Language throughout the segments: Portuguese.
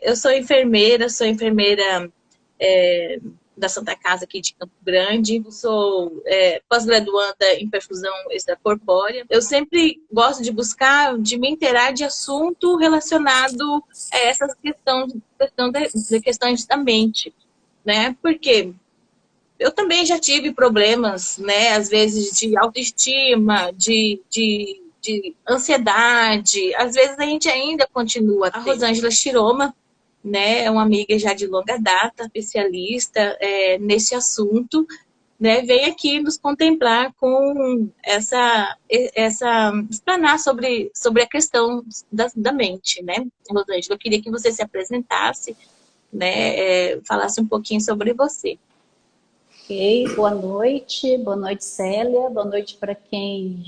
Eu sou enfermeira da Santa Casa aqui de Campo Grande, sou pós-graduanda em perfusão extracorpórea. Eu sempre gosto de buscar, de me inteirar de assunto relacionado a essas questões da mente, né? Porque eu também já tive problemas, né? Às vezes de autoestima, de ansiedade. Às vezes a gente ainda continua. A Rosângela Chiroma, né, é uma amiga já de longa data, especialista nesse assunto, né, vem aqui nos contemplar com explanar sobre a questão da mente, né? Rosângela, eu queria que você se apresentasse, né, falasse um pouquinho sobre você. Ok, boa noite Célia, boa noite para quem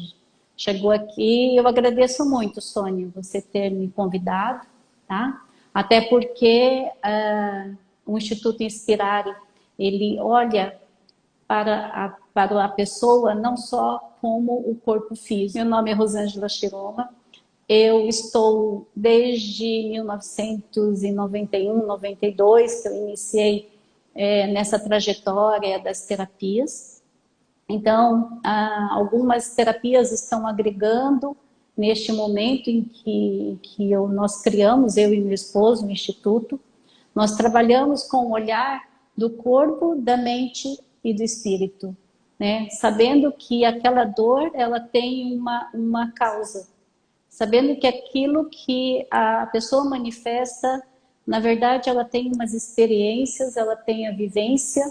chegou aqui. Eu agradeço muito, Sônia, você ter me convidado, tá? Até porque o Instituto Inspirare, ele olha para a pessoa não só como o corpo físico. Meu nome é Rosângela Chiroma, eu estou desde 1991, 92, que eu iniciei nessa trajetória das terapias. Então, algumas terapias estão agregando neste momento em que nós criamos, eu e meu esposo, o Instituto. Nós trabalhamos com o olhar do corpo, da mente e do espírito, né? Sabendo que aquela dor, ela tem uma causa. Sabendo que aquilo que a pessoa manifesta, na verdade, ela tem umas experiências, ela tem a vivência,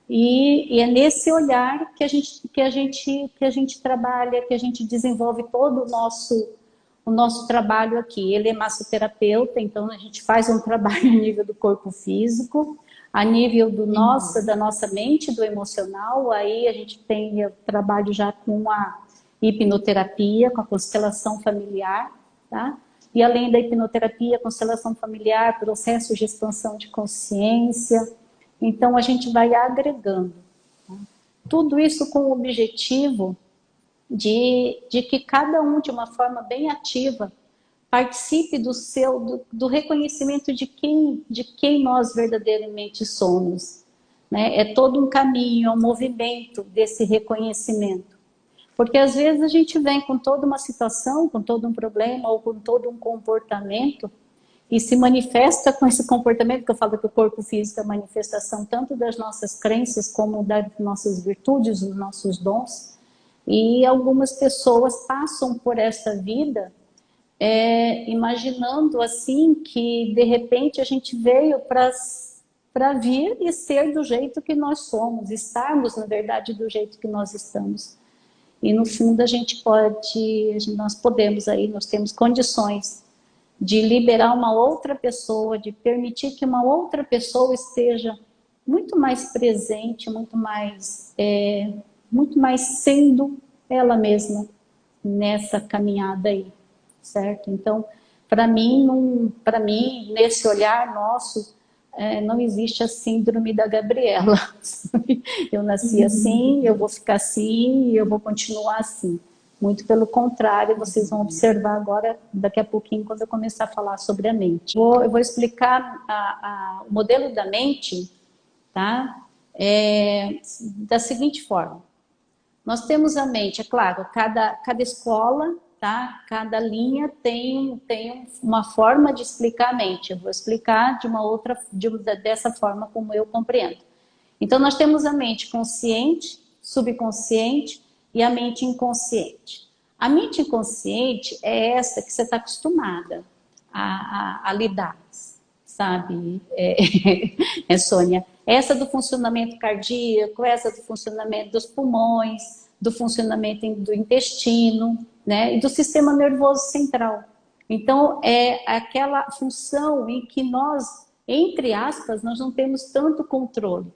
e é nesse olhar que a gente trabalha, que a gente desenvolve todo o nosso trabalho aqui. Ele é massoterapeuta, então a gente faz um trabalho a nível do corpo físico, a nível da nossa mente, do emocional. Aí a gente tem, eu trabalho já com a hipnoterapia, com a constelação familiar, tá? E além da hipnoterapia, constelação familiar, processos de expansão de consciência. Então a gente vai agregando, tá? Tudo isso com o objetivo de que cada um, de uma forma bem ativa, participe do reconhecimento de quem nós verdadeiramente somos, né? É todo um caminho, é um movimento desse reconhecimento. Porque às vezes a gente vem com toda uma situação, com todo um problema ou com todo um comportamento e se manifesta com esse comportamento, que eu falo que o corpo físico é a manifestação tanto das nossas crenças como das nossas virtudes, dos nossos dons. E algumas pessoas passam por essa vida imaginando assim que de repente a gente veio para vir e ser do jeito que nós somos, estarmos na verdade do jeito que nós estamos. E no fundo nós temos condições de liberar uma outra pessoa, de permitir que uma outra pessoa esteja muito mais presente, muito mais sendo ela mesma nessa caminhada aí, certo? Então, para mim, nesse olhar nosso, não existe a síndrome da Gabriela. Eu nasci assim, eu vou ficar assim e eu vou continuar assim. Muito pelo contrário, vocês vão observar agora, daqui a pouquinho, quando eu começar a falar sobre a mente. Eu vou explicar o modelo da mente, tá? Da seguinte forma. Nós temos a mente, é claro, cada escola, tá? Cada linha tem uma forma de explicar a mente. Eu vou explicar dessa forma como eu compreendo. Então, nós temos a mente consciente, subconsciente e a mente inconsciente. A mente inconsciente é essa que você está acostumada a lidar, sabe, Sônia? Essa do funcionamento cardíaco, essa do funcionamento dos pulmões, do funcionamento do intestino, né, e do sistema nervoso central. Então, é aquela função em que nós, entre aspas, nós não temos tanto controle,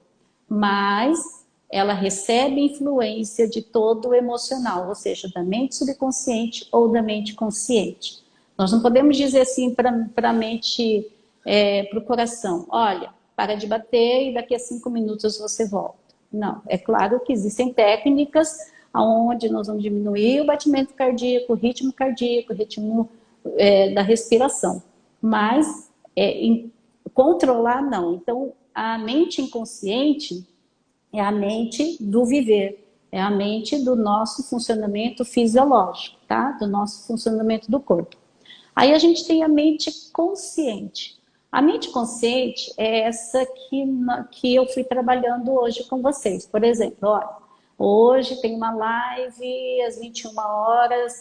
mas ela recebe influência de todo o emocional, ou seja, da mente subconsciente ou da mente consciente. Nós não podemos dizer assim para a mente, para o coração, olha, para de bater e daqui a 5 minutos você volta. Não, é claro que existem técnicas onde nós vamos diminuir o batimento cardíaco, o ritmo da respiração, mas controlar não. Então, a mente inconsciente é a mente do viver, é a mente do nosso funcionamento fisiológico, tá? Do nosso funcionamento do corpo. Aí a gente tem a mente consciente. A mente consciente é essa que eu fui trabalhando hoje com vocês. Por exemplo, olha, hoje tem uma live às 21 horas,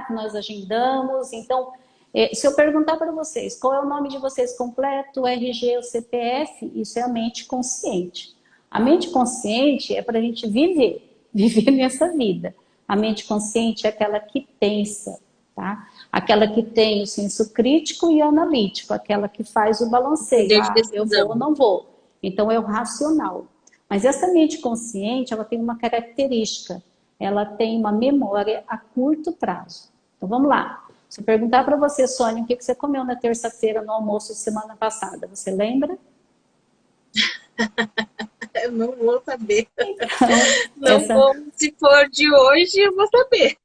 que nós agendamos. Então, se eu perguntar para vocês qual é o nome de vocês completo, o RG, o CPF, isso é a mente consciente. A mente consciente é para a gente viver nessa vida. A mente consciente é aquela que pensa, tá? Aquela que tem o senso crítico e analítico, aquela que faz o balanceio. Poder de Eu vou ou decisão. não vou. Então é o racional. Mas essa mente consciente, ela tem uma característica. Ela tem uma memória a curto prazo. Então vamos lá. Se eu perguntar para você, Sônia, o que você comeu na terça-feira no almoço de semana passada, você lembra? Eu não vou saber. Então, Não vou, se for de hoje, eu vou saber.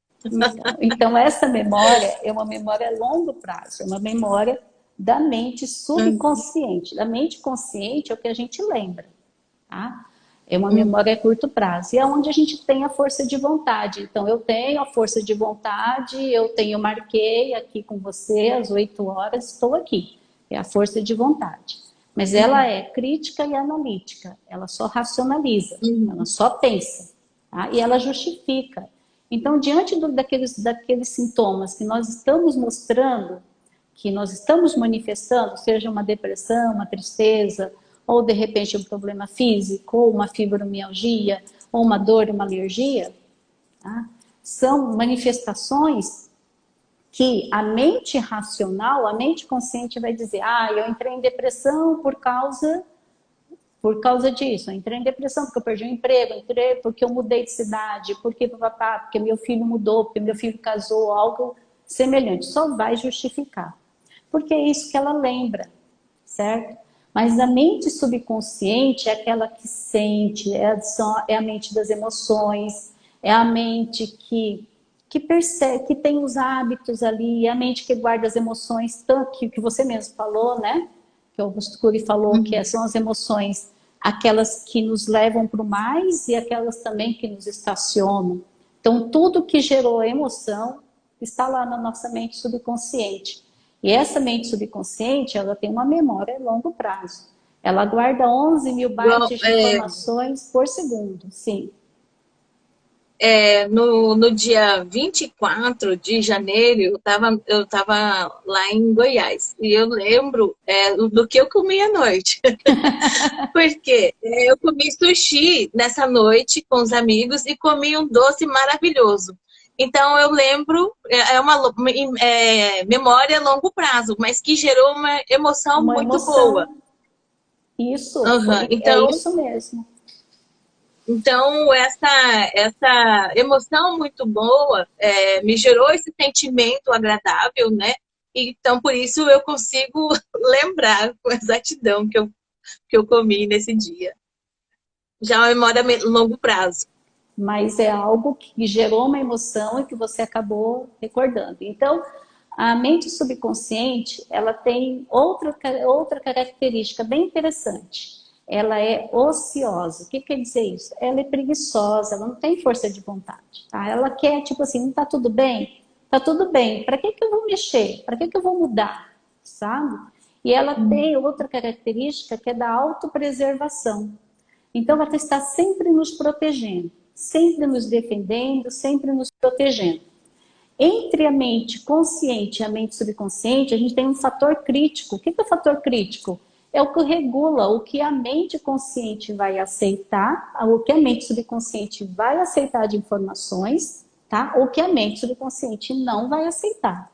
então, essa memória é uma memória a longo prazo, é uma memória da mente subconsciente. Da mente consciente é o que a gente lembra, tá? É uma memória a curto prazo. E é onde a gente tem a força de vontade. Então, eu tenho a força de vontade, marquei aqui com você às 8 horas, estou aqui. É a força de vontade. Mas ela é crítica e analítica. Ela só racionaliza, ela só pensa, tá? E ela justifica. Então, diante daqueles sintomas que nós estamos mostrando, que nós estamos manifestando, seja uma depressão, uma tristeza, ou de repente um problema físico, ou uma fibromialgia, ou uma dor, uma alergia, tá? São manifestações que a mente racional, a mente consciente vai dizer, eu entrei em depressão por causa disso, eu entrei em depressão porque eu perdi o emprego, entrei porque eu mudei de cidade, porque meu filho mudou, porque meu filho casou, algo semelhante, só vai justificar. Porque é isso que ela lembra, certo? Mas a mente subconsciente é aquela que sente, é a mente das emoções, é a mente que percebe, que tem os hábitos ali, é a mente que guarda as emoções, tanto que você mesmo falou, né? Que o Augusto Cury falou que são as emoções, aquelas que nos levam para o mais e aquelas também que nos estacionam. Então, tudo que gerou emoção está lá na nossa mente subconsciente. E essa mente subconsciente, ela tem uma memória a longo prazo. Ela guarda 11 mil bytes de informações por segundo, sim. No dia 24 de janeiro, eu tava lá em Goiás. E eu lembro do que eu comi à noite. Porque eu comi sushi nessa noite com os amigos e comi um doce maravilhoso. Então eu lembro, é uma memória a longo prazo, mas que gerou uma emoção Uma muito emoção. boa. Isso, Então, é isso mesmo. Então, essa emoção muito boa me gerou esse sentimento agradável, né? Então, por isso eu consigo lembrar com exatidão que eu comi nesse dia. Já é uma memória a longo prazo. Mas é algo que gerou uma emoção e que você acabou recordando. Então, a mente subconsciente, ela tem outra característica bem interessante. Ela é ociosa. O que quer dizer isso? Ela é preguiçosa, ela não tem força de vontade. Tá? Ela quer, tipo assim, não tá tudo bem? Tá tudo bem. Para que eu vou mexer? Para que eu vou mudar? Sabe? E ela tem outra característica que é da autopreservação. Então, ela está sempre nos protegendo, sempre nos defendendo, sempre nos protegendo. Entre a mente consciente e a mente subconsciente, a gente tem um fator crítico. O que é o fator crítico? É o que regula o que a mente consciente vai aceitar, o que a mente subconsciente vai aceitar de informações, tá? O que a mente subconsciente não vai aceitar,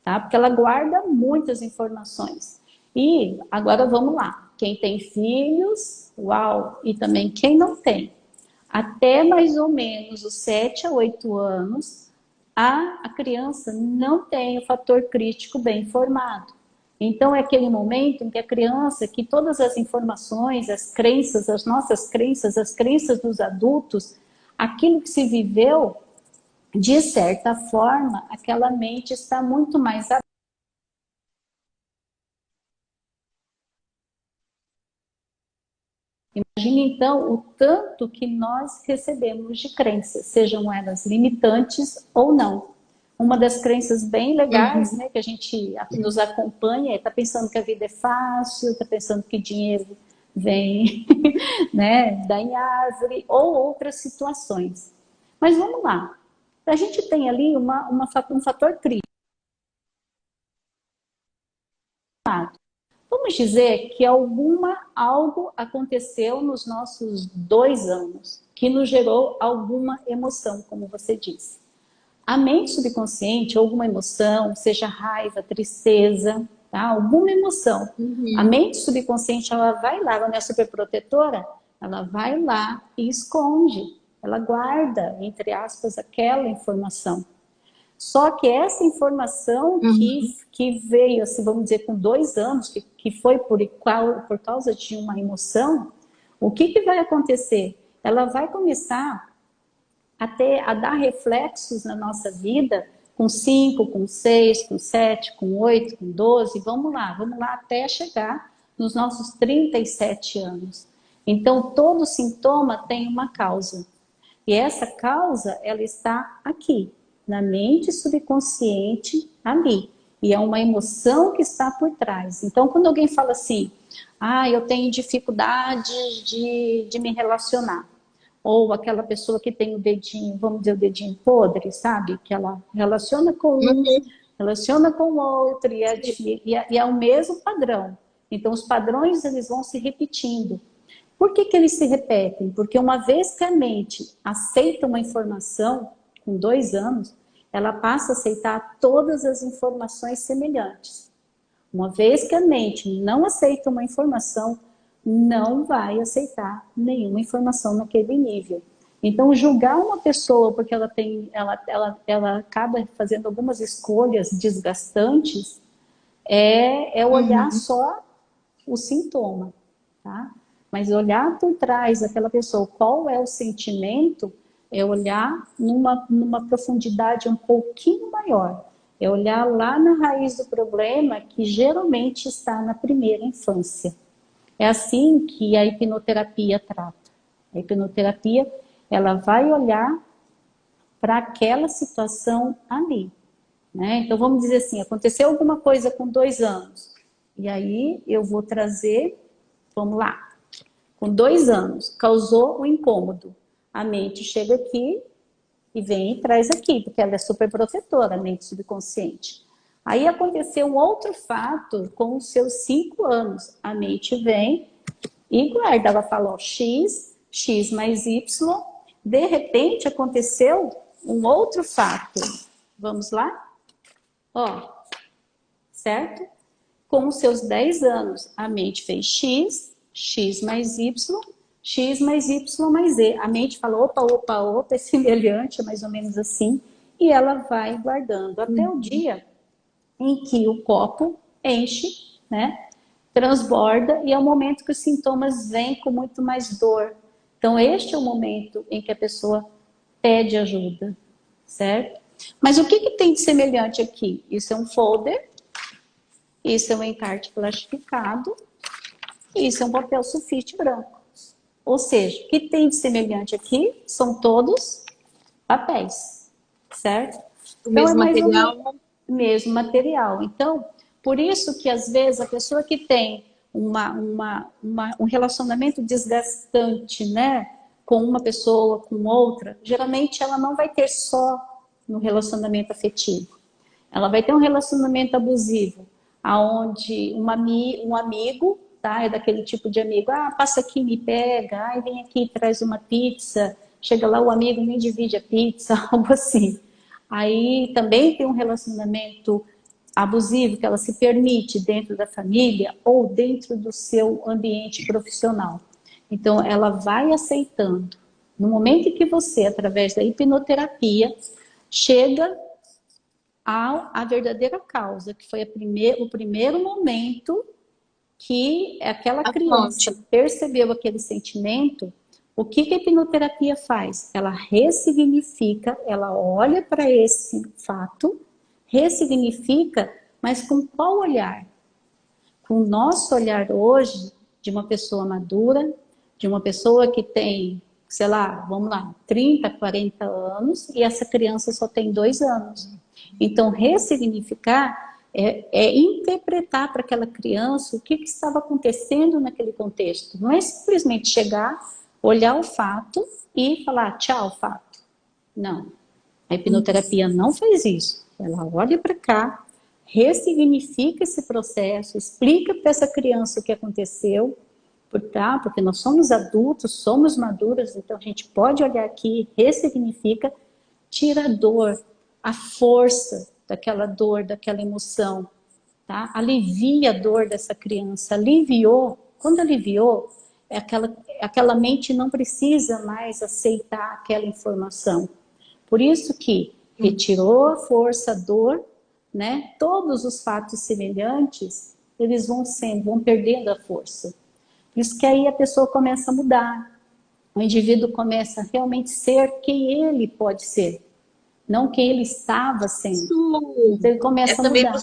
tá? Porque ela guarda muitas informações. E agora vamos lá. Quem tem filhos, uau! E também quem não tem. Até mais ou menos os 7 a 8 anos, a criança não tem o fator crítico bem formado. Então, é aquele momento em que a criança, que todas as informações, as crenças, as nossas crenças, as crenças dos adultos, aquilo que se viveu, de certa forma, aquela mente está muito mais Imagine então o tanto que nós recebemos de crenças, sejam elas limitantes ou não. Uma das crenças bem legais, Uhum. né, que a gente nos acompanha, é tá pensando que a vida é fácil, tá pensando que dinheiro vem, né, da em árvore, ou outras situações. Mas vamos lá. A gente tem ali um fator crítico. Vamos dizer que algo aconteceu nos nossos 2 anos que nos gerou alguma emoção, como você disse. A mente subconsciente, alguma emoção, seja raiva, tristeza, tá? Alguma emoção. A Uhum. mente subconsciente, ela vai lá, ela não é superprotetora, ela vai lá e esconde, ela guarda, entre aspas, aquela informação. Só que essa informação Uhum. que veio, assim, vamos dizer, com 2 anos, que foi por causa de uma emoção, o que vai acontecer? Ela vai começar a dar reflexos na nossa vida com 5, com 6, com 7, com 8, com 12, vamos lá até chegar nos nossos 37 anos. Então, todo sintoma tem uma causa. E essa causa, ela está aqui, na mente subconsciente, ali. E é uma emoção que está por trás. Então, quando alguém fala assim, eu tenho dificuldade de me relacionar. Ou aquela pessoa que tem o dedinho, vamos dizer, o dedinho podre, sabe? Que ela relaciona com um, Uhum. relaciona com o outro, Sim. e é o mesmo padrão. Então, os padrões, eles vão se repetindo. Por que eles se repetem? Porque uma vez que a mente aceita uma informação, com 2 anos, ela passa a aceitar todas as informações semelhantes. Uma vez que a mente não aceita uma informação, não vai aceitar nenhuma informação naquele nível. Então, julgar uma pessoa porque ela acaba fazendo algumas escolhas desgastantes é olhar Uhum. só o sintoma, tá? Mas olhar por trás daquela pessoa, qual é o sentimento, é olhar numa profundidade um pouquinho maior. É olhar lá na raiz do problema, que geralmente está na primeira infância. É assim que a hipnoterapia trata. A hipnoterapia, ela vai olhar para aquela situação ali, né? Então vamos dizer assim, aconteceu alguma coisa com 2 anos, e aí eu vou trazer, vamos lá, com 2 anos, causou um incômodo. A mente chega aqui e vem e traz aqui, porque ela é super protetora, a mente subconsciente. Aí aconteceu um outro fato com os seus 5 anos. A mente vem e guarda, ela fala, ó, X mais Y. De repente aconteceu um outro fato. Vamos lá? Ó, certo? Com os seus 10 anos, a mente fez X mais Y, X mais Y mais Z. A mente fala, opa, é semelhante, é mais ou menos assim, e ela vai guardando até o Uhum. dia em que o copo enche, né? Transborda, e é o momento que os sintomas vêm com muito mais dor. Então, este é o momento em que a pessoa pede ajuda, certo? Mas o que tem de semelhante aqui? Isso é um folder, isso é um encarte plastificado, e isso é um papel sulfite branco. Ou seja, o que tem de semelhante aqui são todos papéis, certo? O Então é mesmo mais ou menos material. o mesmo material. Então, por isso que às vezes a pessoa que tem um relacionamento desgastante, né, com uma pessoa, com outra, geralmente ela não vai ter só no relacionamento afetivo. Ela vai ter um relacionamento abusivo, aonde um amigo, tá? É daquele tipo de amigo, passa aqui, me pega, vem aqui, traz uma pizza. Chega lá, o amigo nem divide a pizza, algo assim. Aí também tem um relacionamento abusivo que ela se permite dentro da família ou dentro do seu ambiente profissional. Então, ela vai aceitando. No momento em que você, através da hipnoterapia, chega à verdadeira causa, que foi o primeiro momento que aquela A criança fonte. percebeu aquele sentimento. O que a hipnoterapia faz? Ela ressignifica, ela olha para esse fato, ressignifica, mas com qual olhar? Com o nosso olhar hoje de uma pessoa madura, de uma pessoa que tem, sei lá, vamos lá, 30, 40 anos e essa criança só tem 2 anos. Então, ressignificar é interpretar para aquela criança o que estava acontecendo naquele contexto. Não é simplesmente chegar, olhar o fato e falar tchau, fato. Não. A hipnoterapia não faz isso. Ela olha para cá, ressignifica esse processo, explica para essa criança o que aconteceu, tá? Porque nós somos adultos, somos maduros, então a gente pode olhar aqui, ressignifica, tira a dor, a força daquela dor, daquela emoção, tá? Alivia a dor dessa criança, aliviou. Quando aliviou, aquela mente não precisa mais aceitar aquela informação. Por isso que retirou a força, a dor, né? Todos os fatos semelhantes, eles vão perdendo a força. Por isso que aí a pessoa começa a mudar. O indivíduo começa a realmente ser quem ele pode ser, não quem ele estava sendo. Isso Então ele é começa a também mudar.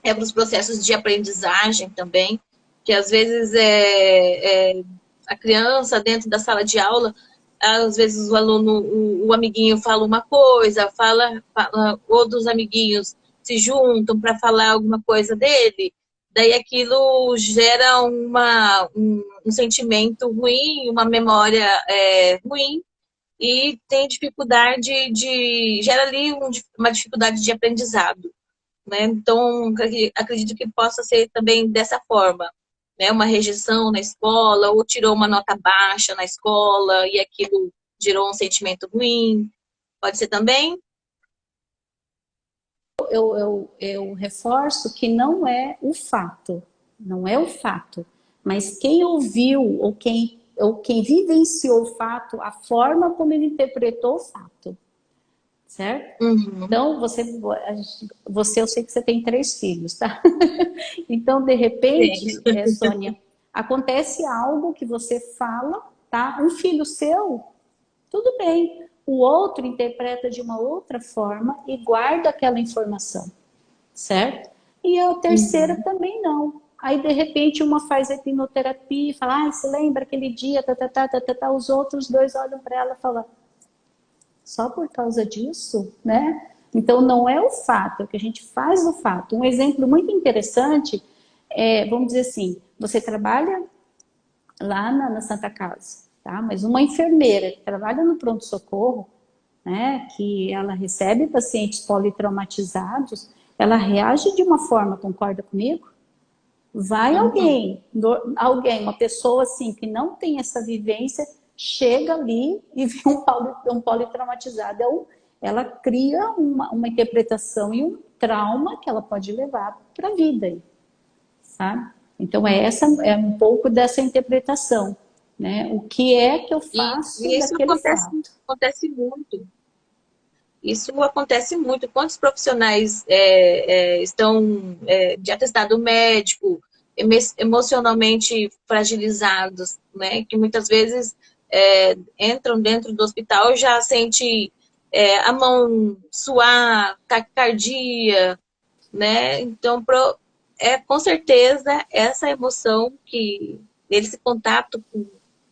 para os processos de aprendizagem também, que às vezes a criança dentro da sala de aula, às vezes o aluno, o amiguinho fala uma coisa, fala outros amiguinhos se juntam para falar alguma coisa dele, daí aquilo gera um sentimento ruim, uma memória ruim, e tem dificuldade gera ali uma dificuldade de aprendizado, né? Então, acredito que possa ser também dessa forma, né? Uma rejeição na escola, ou tirou uma nota baixa na escola e aquilo gerou um sentimento ruim. Pode ser também? Eu reforço que não é o fato, não é o fato, mas quem ouviu ou quem vivenciou o fato, a forma como ele interpretou o fato, certo? Uhum. Então, eu sei que você tem 3 filhos, tá? Então, de repente, Sim. Sônia, acontece algo que você fala, tá? Um filho seu, tudo bem. O outro interpreta de uma outra forma e guarda aquela informação, certo? E a terceira Uhum. também não. Aí, de repente, uma faz a hipnoterapia e fala, você lembra aquele dia, os outros 2 olham para ela e falam, só por causa disso, né? Então, não é o fato, é o que a gente faz do fato. Um exemplo muito interessante é, vamos dizer assim, você trabalha lá na Santa Casa, tá? Mas uma enfermeira que trabalha no pronto-socorro, né, que ela recebe pacientes politraumatizados, ela reage de uma forma, concorda comigo? Vai Uhum. uma pessoa assim que não tem essa vivência, chega ali e vê um politraumatizado. Ela cria uma interpretação e um trauma que ela pode levar para a vida, sabe? Então é um pouco dessa interpretação, né? O que é que eu faço E isso daquele fato? acontece muito. Isso acontece muito. Quantos profissionais estão de atestado médico, emocionalmente fragilizados, né? Que muitas vezes entram dentro do hospital e já sente a mão suar, taquicardia, né? Então, com certeza essa emoção esse contato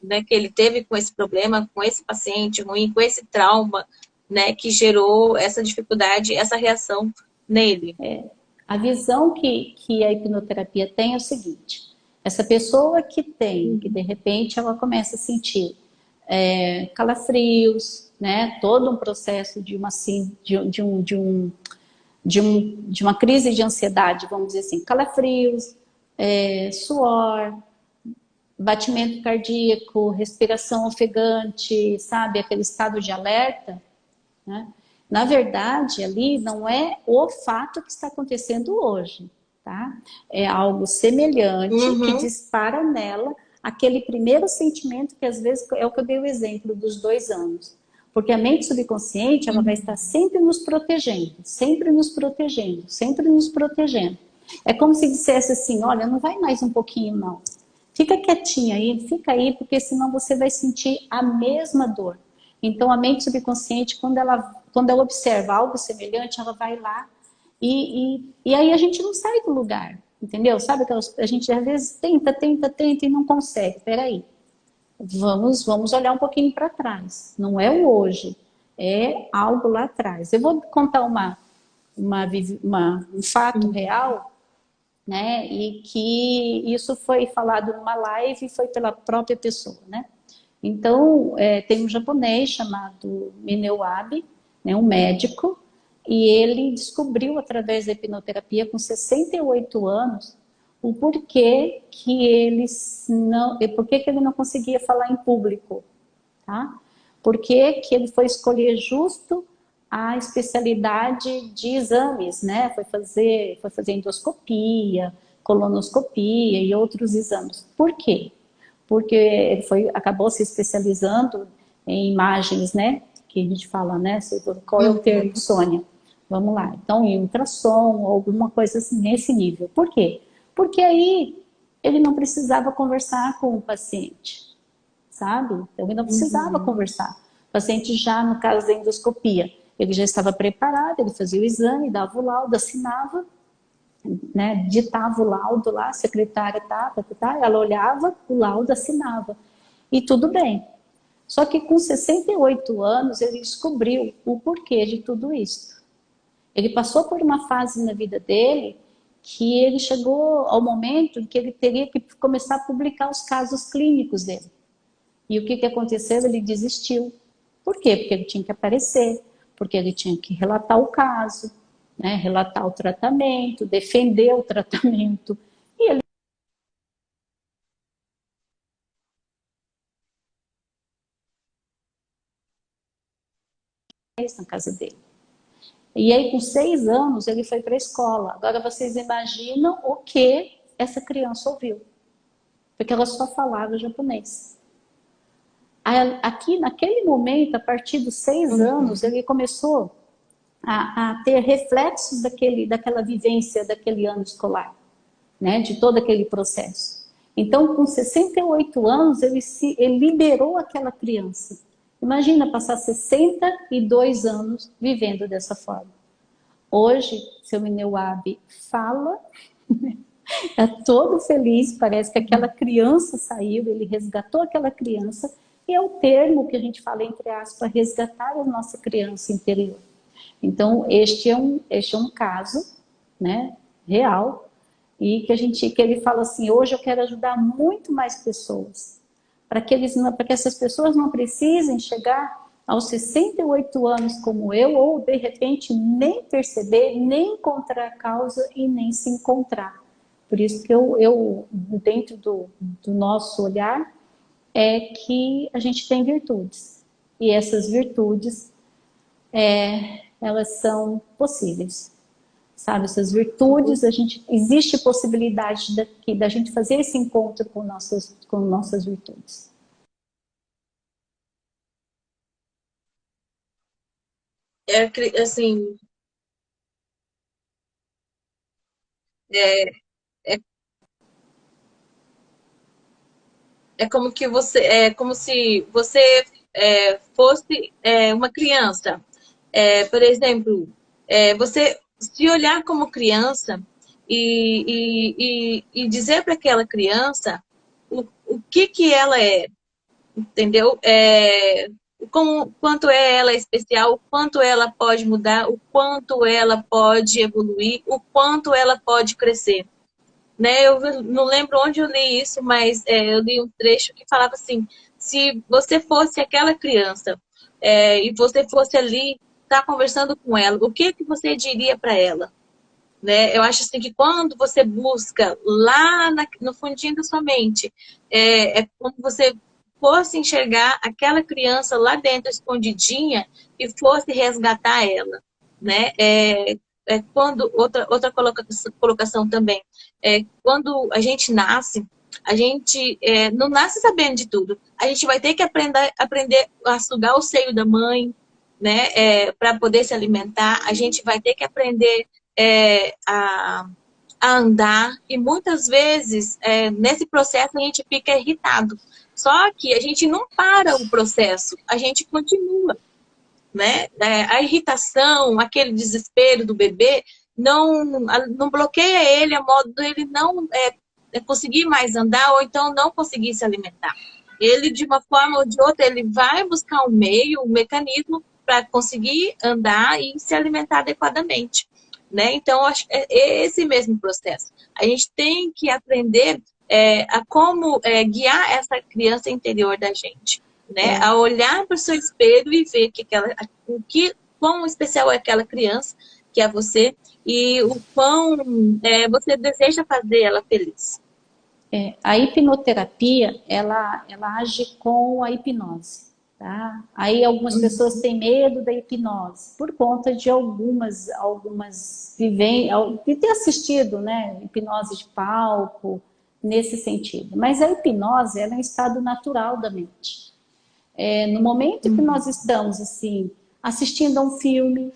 né, que ele teve com esse problema, com esse paciente ruim, com esse trauma, né, que gerou essa dificuldade, essa reação nele. A visão que a hipnoterapia tem é o seguinte: essa pessoa que de repente ela começa a sentir calafrios, né? Todo um processo de uma crise de ansiedade, vamos dizer assim, calafrios, suor, batimento cardíaco, respiração ofegante, sabe? Aquele estado de alerta, né? Na verdade, ali não é o fato que está acontecendo hoje, tá? É algo semelhante que Uhum. dispara nela aquele primeiro sentimento que às vezes é o que eu dei o exemplo dos 2 anos. Porque a mente subconsciente, ela vai estar sempre nos protegendo, sempre nos protegendo, sempre nos protegendo. É como se dissesse assim, olha, não vai mais um pouquinho não. Fica quietinha aí, fica aí, porque senão você vai sentir a mesma dor. Então, a mente subconsciente, quando ela observa algo semelhante, ela vai lá e aí a gente não sai do lugar. Entendeu? Sabe que a gente às vezes tenta, tenta, tenta e não consegue. Peraí, vamos olhar um pouquinho para trás. Não é o hoje, é algo lá atrás. Eu vou contar um fato real, né? E que isso foi falado numa live e foi pela própria pessoa, né? Então, tem um japonês chamado Mineo Abe, né, um médico, e ele descobriu através da hipnoterapia com 68 anos o porquê que ele não conseguia falar em público, tá? Por que ele foi escolher justo a especialidade de exames, né? Foi fazer endoscopia, colonoscopia e outros exames. Por quê? Porque ele acabou se especializando em imagens, né? Que a gente fala, né? Qual é o termo, Sônia? Vamos lá. Então, em ultrassom, alguma coisa assim, nesse nível. Por quê? Porque aí ele não precisava conversar com o paciente, sabe? Então, ele não precisava Uhum. conversar. O paciente já, no caso da endoscopia, ele já estava preparado, ele fazia o exame, dava o laudo, assinava, né? Ditava o laudo lá, a secretária ela olhava o laudo, assinava. E tudo bem. Só que com 68 anos, ele descobriu o porquê de tudo isso. Ele passou por uma fase na vida dele que ele chegou ao momento em que ele teria que começar a publicar os casos clínicos dele. E o que aconteceu? Ele desistiu. Por quê? Porque ele tinha que aparecer, porque ele tinha que relatar o caso, né? Relatar o tratamento, defender o tratamento. E ele fez na casa dele. E aí, com 6 anos, ele foi para a escola. Agora, vocês imaginam o que essa criança ouviu. Porque ela só falava japonês. Aqui, naquele momento, a partir dos 6 anos, Uhum. ele começou a ter reflexos daquela vivência daquele ano escolar, né? De todo aquele processo. Então, com 68 anos, ele liberou aquela criança. Imagina passar 62 anos vivendo dessa forma. Hoje, seu Mineuabe fala, é todo feliz, parece que aquela criança saiu, ele resgatou aquela criança, e é o termo que a gente fala, entre aspas, resgatar a nossa criança interior. Então, este é um caso, né, real, e que ele fala assim, hoje eu quero ajudar muito mais pessoas, para que essas pessoas não precisem chegar aos 68 anos como eu, ou de repente nem perceber, nem encontrar a causa e nem se encontrar. Por isso que eu dentro do nosso olhar, é que a gente tem virtudes. E essas virtudes, elas são possíveis. Sabe, essas virtudes, existe possibilidade da gente fazer esse encontro com nossas virtudes. Assim, é, é, é como se você fosse uma criança. Por exemplo, você se olhar como criança e dizer para aquela criança o que ela é, entendeu? Quanto ela é especial, o quanto ela pode mudar, o quanto ela pode evoluir, o quanto ela pode crescer. Né? Eu não lembro onde eu li isso, mas eu li um trecho que falava assim, se você fosse aquela criança e você fosse ali estar conversando com ela, o que você diria para ela? Né? Eu acho assim que quando você busca lá no fundinho da sua mente, como você fosse enxergar aquela criança lá dentro, escondidinha, e fosse resgatar ela. Né? Quando outra colocação também, quando a gente nasce, a gente não nasce sabendo de tudo. A gente vai ter que aprender a sugar o seio da mãe, né? Para poder se alimentar. A gente vai ter que aprender a andar, e muitas vezes nesse processo a gente fica irritado. Só que a gente não para o processo, a gente continua. Né? A irritação, aquele desespero do bebê, não bloqueia ele a modo dele não conseguir mais andar ou então não conseguir se alimentar. Ele, de uma forma ou de outra, ele vai buscar um meio, um mecanismo para conseguir andar e se alimentar adequadamente, né? Então, acho que é esse mesmo processo. A gente tem que aprender a como guiar essa criança interior da gente, né? A olhar para o seu espelho e ver quão especial é aquela criança, que é você, e o quão você deseja fazer ela feliz. A hipnoterapia, ela age com a hipnose, tá? Aí algumas pessoas têm medo da hipnose por conta de algumas de ter assistido, né, hipnose de palco, nesse sentido. Mas a hipnose, ela é um estado natural da mente. No momento que nós estamos, assim, assistindo a um filme,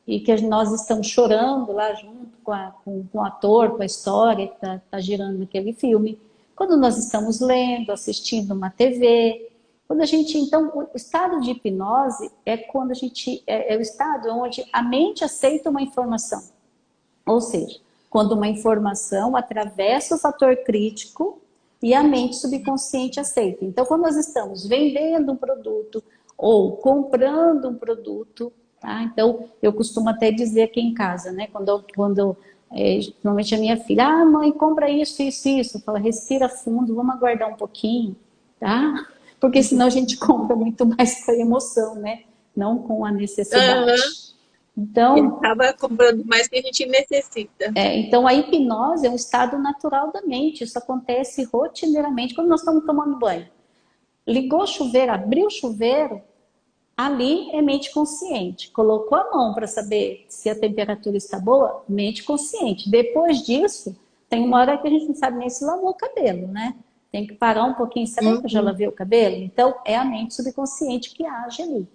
e que nós estamos chorando lá junto com o ator, com a história que está girando naquele filme. Quando nós estamos lendo, assistindo uma TV, quando a gente, então, o estado de hipnose é quando a gente, é o estado onde a mente aceita uma informação. Ou seja, quando uma informação atravessa o fator crítico e a mente subconsciente aceita. Então, quando nós estamos vendendo um produto ou comprando um produto, tá? Então, eu costumo até dizer aqui em casa, né? Normalmente a minha filha, mãe, compra isso, isso, isso. Fala, respira fundo, vamos aguardar um pouquinho, tá? Porque senão a gente compra muito mais com a emoção, né? Não com a necessidade. Então, acaba comprando mais que a gente necessita. Então, a hipnose é um estado natural da mente. Isso acontece rotineiramente quando nós estamos tomando banho. Ligou o chuveiro, abriu o chuveiro, ali é mente consciente. Colocou a mão para saber se a temperatura está boa, mente consciente. Depois disso, tem uma hora que a gente não sabe nem se lavou o cabelo, né? Tem que parar um pouquinho. Será que eu já lavei o cabelo? Então, é a mente subconsciente que age ali.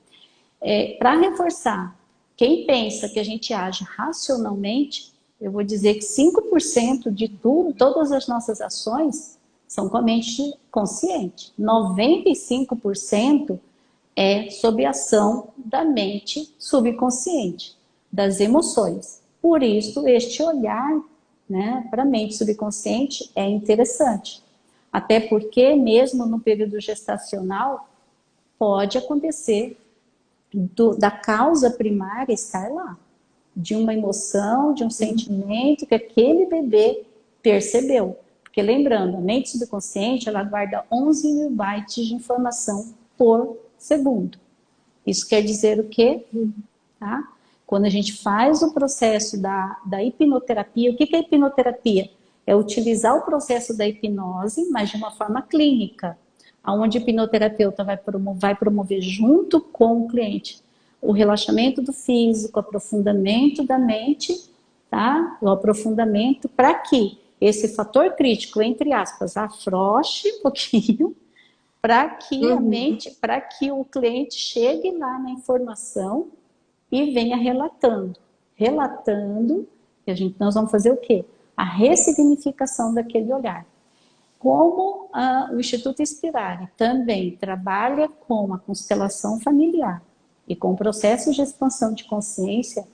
Para reforçar, quem pensa que a gente age racionalmente, eu vou dizer que 5% de tudo, todas as nossas ações, são com a mente consciente. 95% é sob a ação da mente subconsciente, das emoções. Por isso, este olhar, né, para a mente subconsciente é interessante. Até porque, mesmo no período gestacional, pode acontecer da causa primária estar lá. De uma emoção, de um sentimento que aquele bebê percebeu. Porque lembrando, a mente subconsciente, ela guarda 11 mil bytes de informação por segundo. Isso quer dizer o quê? Tá? Quando a gente faz o processo da hipnoterapia, o que é hipnoterapia? É utilizar o processo da hipnose, mas de uma forma clínica, onde o hipnoterapeuta vai promover junto com o cliente o relaxamento do físico, o aprofundamento da mente, tá? O aprofundamento para que esse fator crítico, entre aspas, afrouxe um pouquinho, para que a mente, para que o cliente chegue lá na informação e venha relatando. Relatando, nós vamos fazer o quê? A ressignificação daquele olhar. Como o Instituto Inspirare também trabalha com a constelação familiar e com processos de expansão de consciência,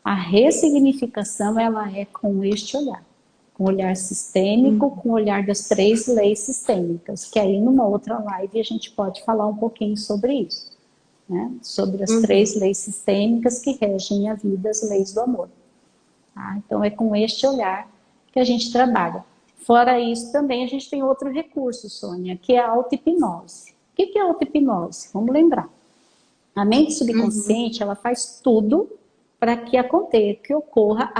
a ressignificação ela é com este olhar. Com o olhar sistêmico, com o olhar das 3 leis sistêmicas, que aí numa outra live a gente pode falar um pouquinho sobre isso, né? Sobre as 3 leis sistêmicas que regem a vida, as leis do amor. Tá? Então é com este olhar que a gente trabalha. Fora isso, também a gente tem outro recurso, Sônia, que é a auto-hipnose. O que é a auto-hipnose? Vamos lembrar. A mente subconsciente, ela faz tudo para que aconteça, que ocorra,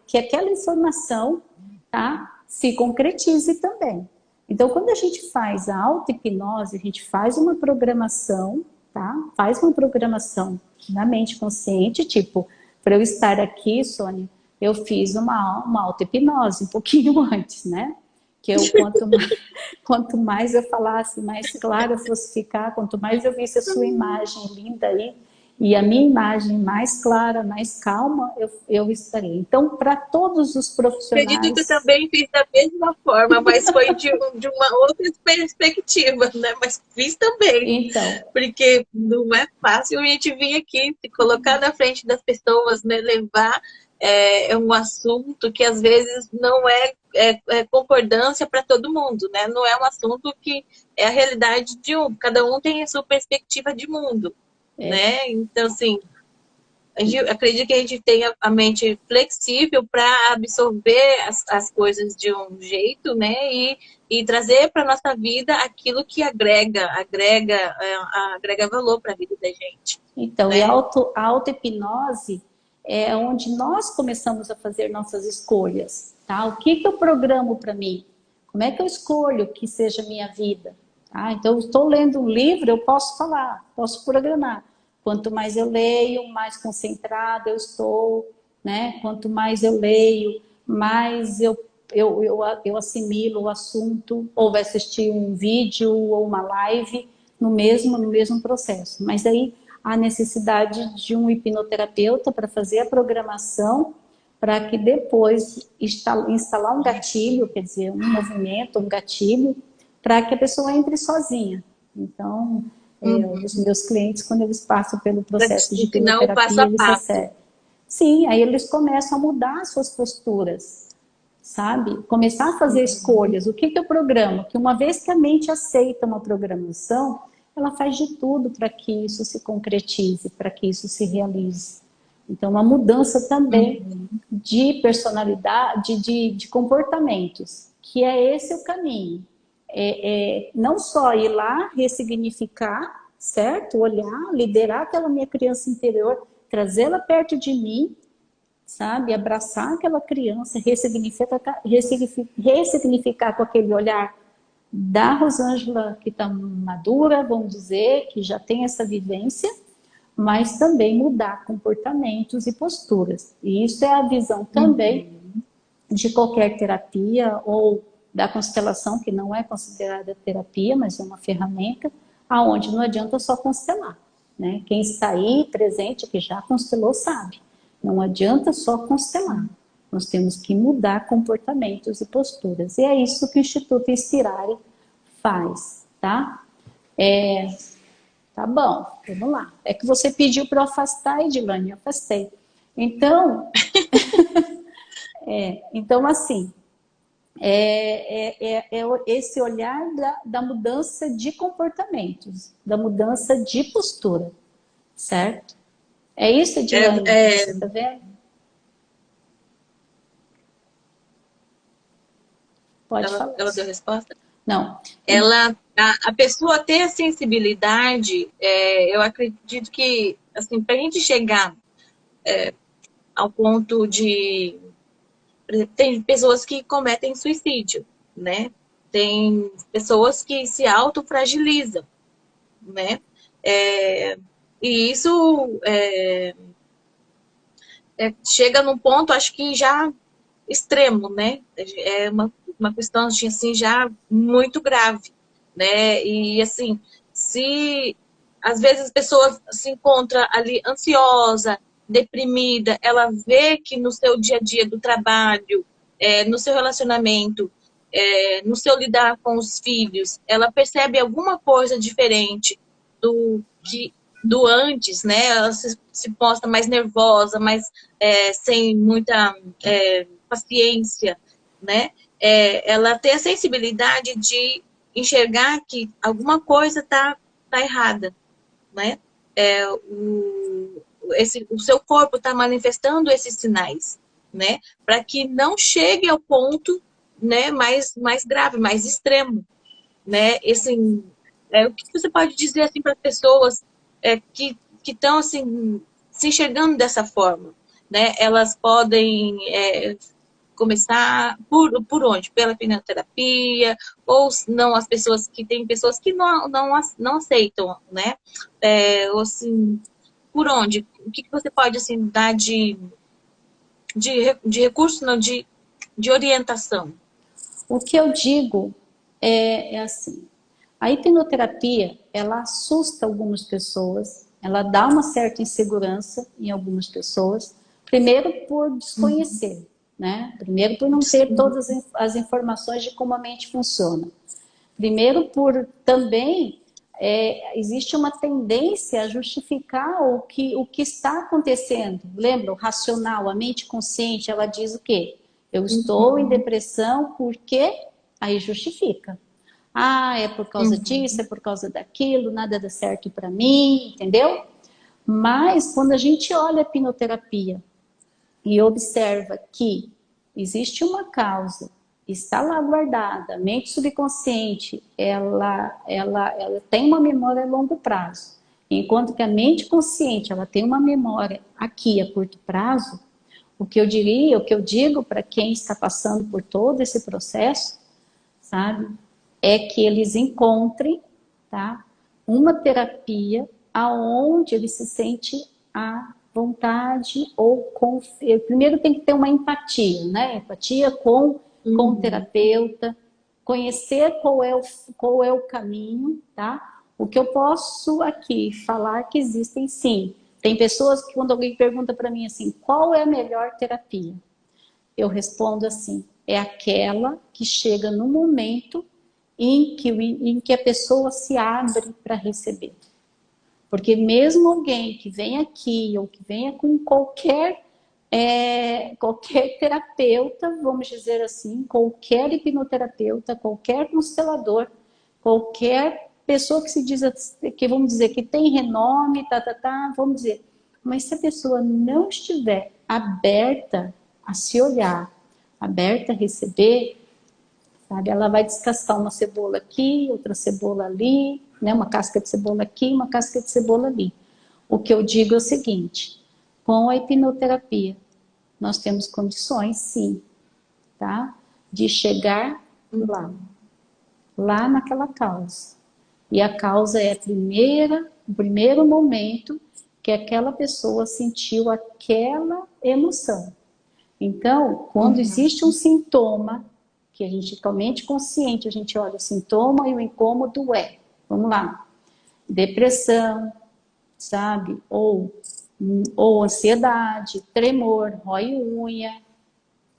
que aquela informação, tá, se concretize também. Então, quando a gente faz a auto-hipnose, a gente faz uma programação, tá? Faz uma programação na mente consciente, tipo, para eu estar aqui, Sônia, eu fiz uma auto-hipnose um pouquinho antes, né? Que quanto mais eu falasse, mais claro eu fosse ficar, quanto mais eu visse a sua imagem linda aí, e a minha imagem mais clara, mais calma, eu estaria. Então, para todos os profissionais... Acredito que eu também fiz da mesma forma, mas foi de uma outra perspectiva, né? Mas fiz também. Então, porque não é fácil a gente vir aqui, se colocar na frente das pessoas, né? Levar é um assunto que às vezes não é concordância para todo mundo, né? Não é um assunto que é a realidade de um. Cada um tem a sua perspectiva de mundo, É. né? Então, assim, acredito que a gente tenha a mente flexível para absorver as coisas de um jeito, né? E trazer para nossa vida aquilo que agrega valor para a vida da gente, Então, e né? a auto-hipnose é onde nós começamos a fazer nossas escolhas, tá? O que eu programo para mim? Como é que eu escolho que seja minha vida? Tá? Então, eu estou lendo um livro, eu posso falar, posso programar. Quanto mais eu leio, mais concentrada eu estou, né? Quanto mais eu leio, mais eu assimilo o assunto, ou vai assistir um vídeo ou uma live no mesmo processo. Mas aí a necessidade de um hipnoterapeuta para fazer a programação, para que depois instalar um gatilho, quer dizer, um movimento, um gatilho, para que a pessoa entre sozinha. Então, os meus clientes, quando eles passam pelo Para processo de ensinar o passo hipnoterapia, a eles passo. recebem. Sim, aí eles começam a mudar as suas posturas, sabe? Começar a fazer escolhas. O que eu programo? Que uma vez que a mente aceita uma programação, ela faz de tudo para que isso se concretize, para que isso se realize. Então, uma mudança também de personalidade, de comportamentos, que é esse o caminho. Não só ir lá, ressignificar, certo? Olhar, liderar aquela minha criança interior, trazê-la perto de mim, sabe? Abraçar aquela criança, ressignificar com aquele olhar da Rosângela que está madura, vamos dizer, que já tem essa vivência, mas também mudar comportamentos e posturas. E isso é a visão também de qualquer terapia ou da constelação, que não é considerada terapia, mas é uma ferramenta, aonde não adianta só constelar, né? Quem está aí presente, que já constelou, sabe. Não adianta só constelar. Nós temos que mudar comportamentos e posturas. E é isso que o Instituto Inspirare faz, tá? Tá bom, vamos lá. É que você pediu para eu afastar, Edilane, eu afastei. Então, então assim, esse olhar da mudança de comportamentos, da mudança de postura, certo? É isso, Edilane, que você está vendo? Pode falar. Ela deu resposta? Não. A pessoa ter a sensibilidade, eu acredito que, assim, para a gente chegar ao ponto de... Tem pessoas que cometem suicídio, né? Tem pessoas que se autofragilizam, né? E isso chega num ponto, acho que já extremo, né? É uma questão assim, já muito grave, né? E assim, se às vezes a pessoa se encontra ali ansiosa, deprimida, ela vê que no seu dia a dia do trabalho, no seu relacionamento, no seu lidar com os filhos, ela percebe alguma coisa diferente do que do antes, né? Ela se mostra mais nervosa, mais sem muita paciência, né? Ela tem a sensibilidade de enxergar que alguma coisa tá errada, né? O seu corpo está manifestando esses sinais, né? Para que não chegue ao ponto, né, mais grave, mais extremo, né? Assim, o que você pode dizer assim para pessoas que estão assim se enxergando dessa forma, né? Elas podem começar por onde? Pela hipnoterapia, ou não, as pessoas que tem pessoas que não aceitam, né? Ou assim, por onde? O que você pode assim dar de recurso, não, de orientação? O que eu digo é assim, a hipnoterapia, ela assusta algumas pessoas, ela dá uma certa insegurança em algumas pessoas, primeiro por desconhecer, né? Primeiro por não ter todas as informações de como a mente funciona. Primeiro por também existe uma tendência a justificar o que está acontecendo. Lembra, o racional, a mente consciente, ela diz o quê? Eu estou em Uhum. depressão porque aí justifica. Ah, é por causa disso, é Uhum. por causa daquilo, nada dá certo para mim, entendeu? Mas quando a gente olha a hipnoterapia e observa que existe uma causa, está lá guardada, a mente subconsciente, ela tem uma memória a longo prazo, enquanto que a mente consciente, ela tem uma memória aqui a curto prazo, o que eu diria, o que eu digo para quem está passando por todo esse processo, sabe, é que eles encontrem, tá, uma terapia aonde ele se sente à vontade ou com... Primeiro tem que ter uma empatia, né? Empatia com o Uhum. terapeuta, conhecer qual é o caminho, tá? O que eu posso aqui falar que existem sim. Tem pessoas que quando alguém pergunta para mim assim, qual é a melhor terapia? Eu respondo assim, é aquela que chega no momento em que a pessoa se abre para receber. Porque mesmo alguém que vem aqui ou que venha com qualquer terapeuta, vamos dizer assim, qualquer hipnoterapeuta, qualquer constelador, qualquer pessoa que se diz, que vamos dizer, que tem renome, vamos dizer. Mas se a pessoa não estiver aberta a se olhar, aberta a receber, sabe? Ela vai descascar uma cebola aqui, outra cebola ali, né? Uma casca de cebola aqui, uma casca de cebola ali. O que eu digo é o seguinte, com a hipnoterapia, nós temos condições, sim, tá? De chegar lá, Uhum. lá naquela causa. E a causa é o primeiro momento que aquela pessoa sentiu aquela emoção. Então, quando Uhum. existe um sintoma, que a gente, com a mente consciente, a gente olha o sintoma e o incômodo vamos lá, depressão, sabe? Ou ansiedade, tremor, rói unha,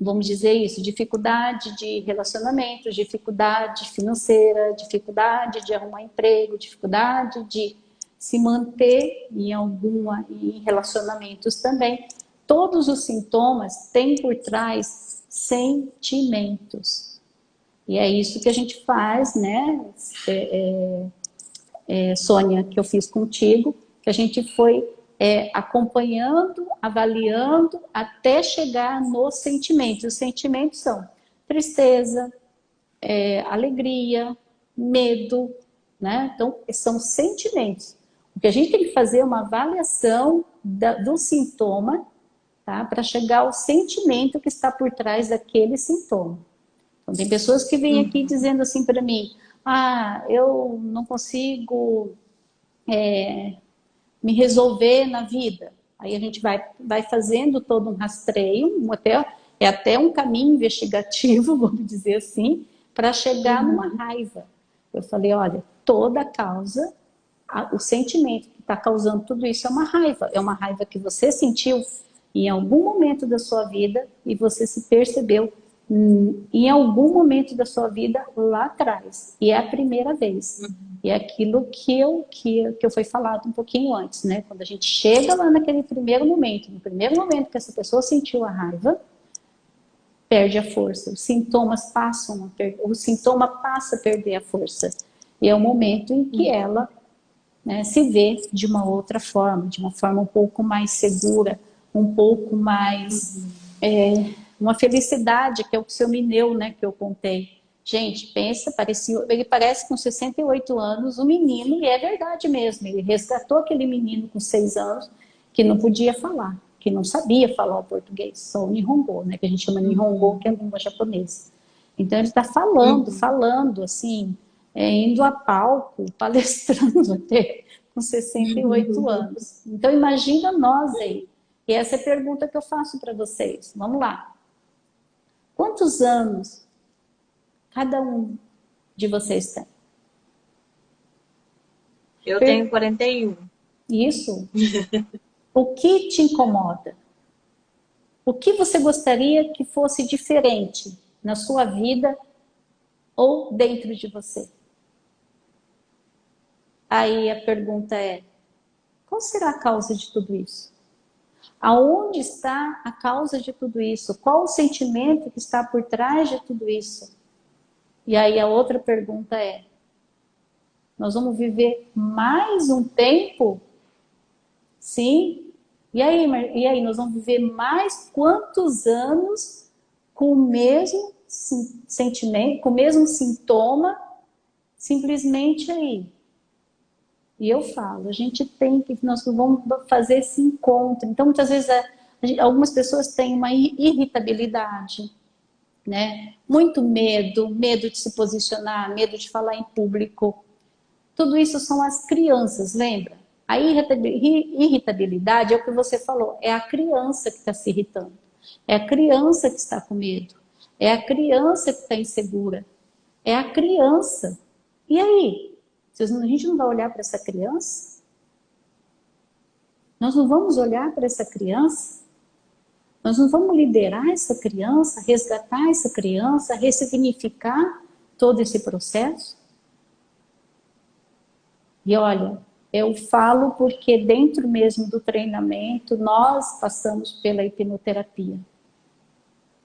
vamos dizer isso, dificuldade de relacionamento, dificuldade financeira, dificuldade de arrumar emprego, dificuldade de se manter em relacionamentos também. Todos os sintomas têm por trás sentimentos. E é isso que a gente faz, né, Sônia, que eu fiz contigo, que a gente foi acompanhando, avaliando, até chegar nos sentimentos. Os sentimentos são tristeza, alegria, medo, né? Então, são sentimentos. O que a gente tem que fazer é uma avaliação do sintoma, tá? Para chegar ao sentimento que está por trás daquele sintoma. Então, tem pessoas que vêm aqui Uhum. dizendo assim para mim, eu não consigo me resolver na vida. Aí a gente vai fazendo todo um rastreio, é até um caminho investigativo, vamos dizer assim, para chegar numa Uhum. raiva. Eu falei, olha, toda causa, o sentimento que está causando tudo isso é uma raiva que você sentiu em algum momento da sua vida e você se percebeu em algum momento da sua vida lá atrás. E é a primeira vez. Uhum. E é aquilo que eu foi falado um pouquinho antes, né? Quando a gente chega lá naquele primeiro momento, no primeiro momento que essa pessoa sentiu a raiva, perde a força. Os sintomas o sintoma passa a perder a força. E é o momento em que Uhum. ela, né, se vê de uma outra forma, de uma forma um pouco mais segura, um pouco mais Uhum. uma felicidade, que é o seu Mineu, né, que eu contei. Gente, pensa, ele parece com 68 anos, um menino, e é verdade mesmo, ele resgatou aquele menino com 6 anos, que não podia falar, que não sabia falar o português, só o Nihongo, né, que a gente chama Nihongo, que é a Uhum. língua japonesa. Então ele está Uhum. falando, assim, indo a palco, palestrando até com 68 anos. Então imagina nós aí. E essa é a pergunta que eu faço para vocês. Vamos lá. Quantos anos cada um de vocês tem? Eu tenho 41. Isso? O que te incomoda? O que você gostaria que fosse diferente na sua vida ou dentro de você? Aí a pergunta é, qual será a causa de tudo isso? Aonde está a causa de tudo isso? Qual o sentimento que está por trás de tudo isso? E aí a outra pergunta é, nós vamos viver mais um tempo? Sim? E aí, nós vamos viver mais quantos anos com o mesmo sentimento, com o mesmo sintoma, simplesmente aí? E eu falo, a gente tem que, nós vamos fazer esse encontro. Então, muitas vezes, algumas pessoas têm uma irritabilidade, né? Muito medo, medo de se posicionar, medo de falar em público. Tudo isso são as crianças, lembra? A irritabilidade é o que você falou, é a criança que está se irritando, é a criança que está com medo, é a criança que está insegura, é a criança. E aí? A gente não vai olhar para essa criança? Nós não vamos olhar para essa criança? Nós não vamos liderar essa criança, resgatar essa criança, ressignificar todo esse processo? E olha, eu falo porque dentro mesmo do treinamento, nós passamos pela hipnoterapia.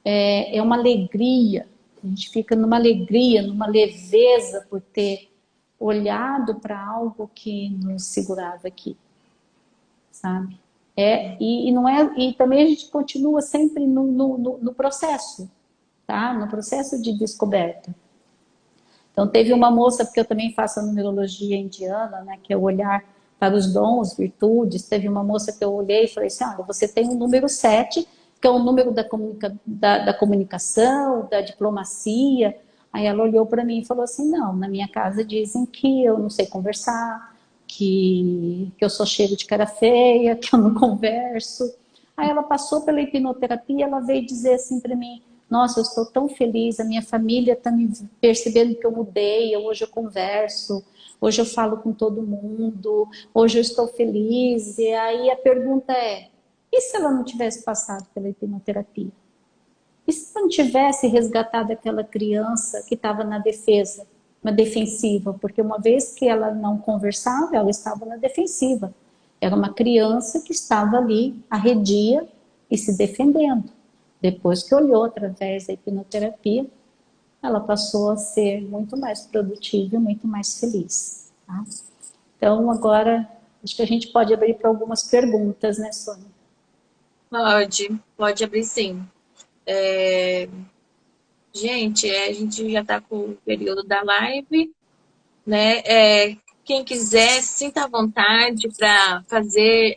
É uma alegria, a gente fica numa alegria, numa leveza por ter olhado para algo que nos segurava aqui, sabe? Não é, e também a gente continua sempre no processo, tá? No processo de descoberta. Então, teve uma moça, porque eu também faço a numerologia indiana, né, que é o olhar para os dons, virtudes. Teve uma moça que eu olhei e falei assim, olha, você tem o número 7, que é o número da comunicação, da diplomacia. Aí ela olhou para mim e falou assim, não, na minha casa dizem que eu não sei conversar, que eu sou cheiro de cara feia, que eu não converso. Aí ela passou pela hipnoterapia, ela veio dizer assim para mim, nossa, eu estou tão feliz, a minha família está me percebendo que eu mudei, hoje eu converso, hoje eu falo com todo mundo, hoje eu estou feliz. E aí a pergunta é, e se ela não tivesse passado pela hipnoterapia? E se ela não tivesse resgatado aquela criança que estava na defesa, na defensiva? Porque uma vez que ela não conversava, ela estava na defensiva. Era uma criança que estava ali, arredia e se defendendo. Depois que olhou através da hipnoterapia, ela passou a ser muito mais produtiva e muito mais feliz. Tá? Então, agora, acho que a gente pode abrir para algumas perguntas, né, Sônia? Pode abrir sim. Gente, a gente já está com o período da live, né? Quem quiser, sinta à vontade para fazer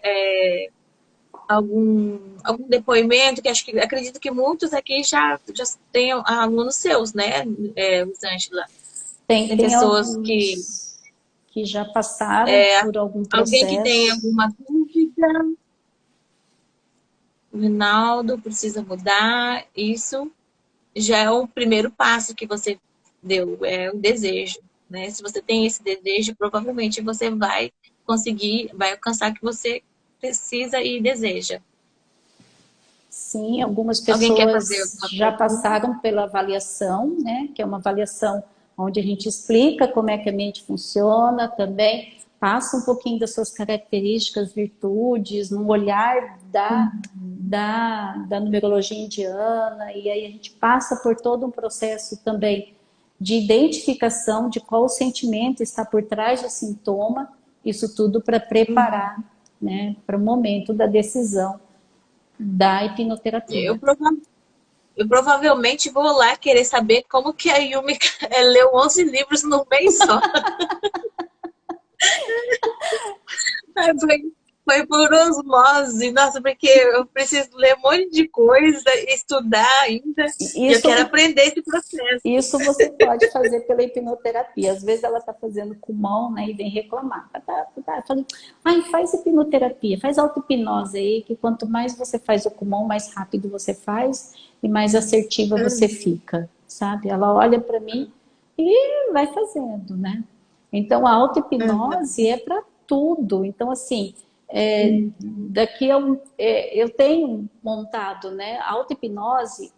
algum depoimento, que acredito que muitos aqui já tenham alunos seus, né, Rosângela? Tem Tem pessoas que... alguns que já passaram por algum Alguém que tem processo. alguma dúvida? O Rinaldo precisa mudar. Isso já é o primeiro passo que você deu, é o desejo, né? Se você tem esse desejo, provavelmente você vai conseguir, vai alcançar o que você precisa e deseja. Sim, algumas Alguém quer fazer pessoas alguma já pergunta? passaram pela avaliação, né? Que é uma avaliação onde a gente explica como é que a mente funciona, também passa um pouquinho das suas características, virtudes, no olhar da numerologia indiana, e aí a gente passa por todo um processo também de identificação de qual o sentimento está por trás do sintoma, isso tudo para preparar, né, para o momento da decisão da Eu, hipnoterapia. prova eu provavelmente vou lá querer saber como que a Yumi leu 11 livros num mês só. Foi por osmose, nossa, porque eu preciso ler um monte de coisa, estudar ainda, e eu quero Isso, aprender esse processo. isso você pode fazer pela hipnoterapia. Às vezes ela está fazendo com mão, né, e vem reclamar. Falando, ai, faz hipnoterapia, faz auto-hipnose aí, que quanto mais você faz o Kumon, mais rápido você faz e mais assertiva você fica, sabe? Ela olha para mim e vai fazendo, né? Então a auto-hipnose é para tudo. Então, assim, eu tenho montado, né? A auto-hipnose,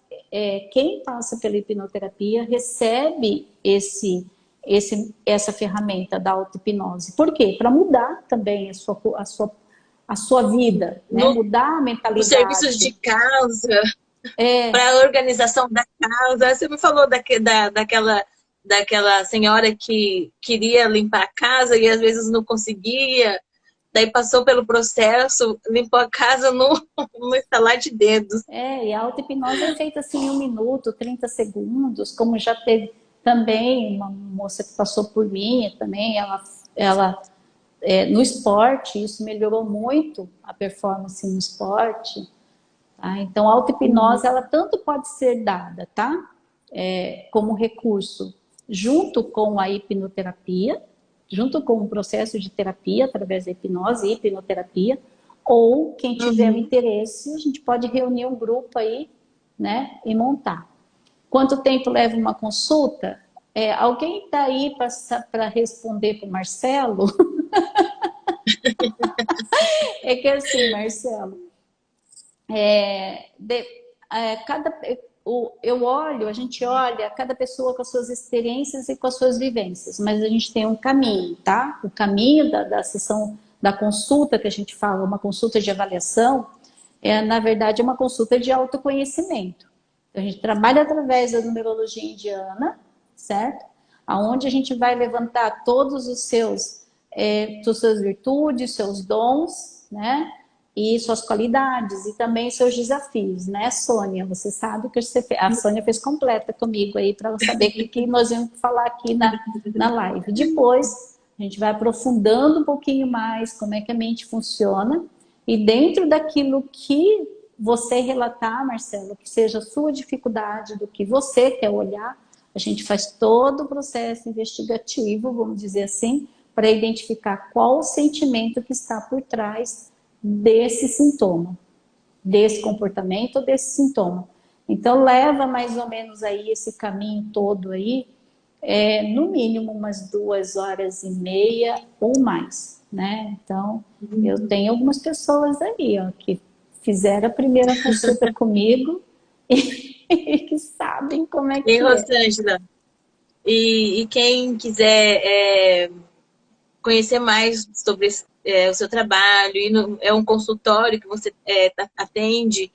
quem passa pela hipnoterapia recebe essa ferramenta da auto-hipnose. Por quê? Para mudar também a sua vida, né? No, Mudar a nos serviços mentalidade. de casa, É, para a organização da casa. Você me falou daquela senhora que queria limpar a casa e às vezes não conseguia. Daí passou pelo processo, limpou a casa no estalar de dedos. e a auto-hipnose é feita assim em 1 minuto, 30 segundos, como já teve também uma moça que passou por mim também, no esporte, isso melhorou muito a performance no esporte. Tá? Então, a auto-hipnose, ela tanto pode ser dada, tá? Como recurso, junto com a hipnoterapia, junto com o processo de terapia, através da hipnose e hipnoterapia, ou quem tiver o Uhum. interesse, a gente pode reunir um grupo aí, né, e montar. Quanto tempo leva uma consulta? Alguém está aí para responder para o Marcelo? É que assim, Marcelo, é, de, é, cada, a gente olha cada pessoa com as suas experiências e com as suas vivências, mas a gente tem um caminho, tá? O caminho da sessão, da consulta que a gente fala, uma consulta de avaliação, na verdade, uma consulta de autoconhecimento. Então, a gente trabalha através da numerologia indiana, certo? Aonde a gente vai levantar todos os suas virtudes, seus dons, né? E suas qualidades e também seus desafios, né, Sônia? Você sabe que a Sônia fez completa comigo aí para saber o que nós vamos falar aqui na live. Depois, a gente vai aprofundando um pouquinho mais como é que a mente funciona e dentro daquilo que você relatar, Marcelo, que seja a sua dificuldade, do que você quer olhar, a gente faz todo o processo investigativo, vamos dizer assim, para identificar qual o sentimento que está por trás desse sintoma, desse comportamento ou desse sintoma. Então, leva mais ou menos aí esse caminho todo aí, no mínimo umas 2 horas e meia ou mais, né? Então, eu tenho algumas pessoas aí, ó, que fizeram a primeira consulta comigo e que sabem como é E que é. Rosângela, e quem quiser conhecer mais sobre o seu trabalho, é um consultório que você atende,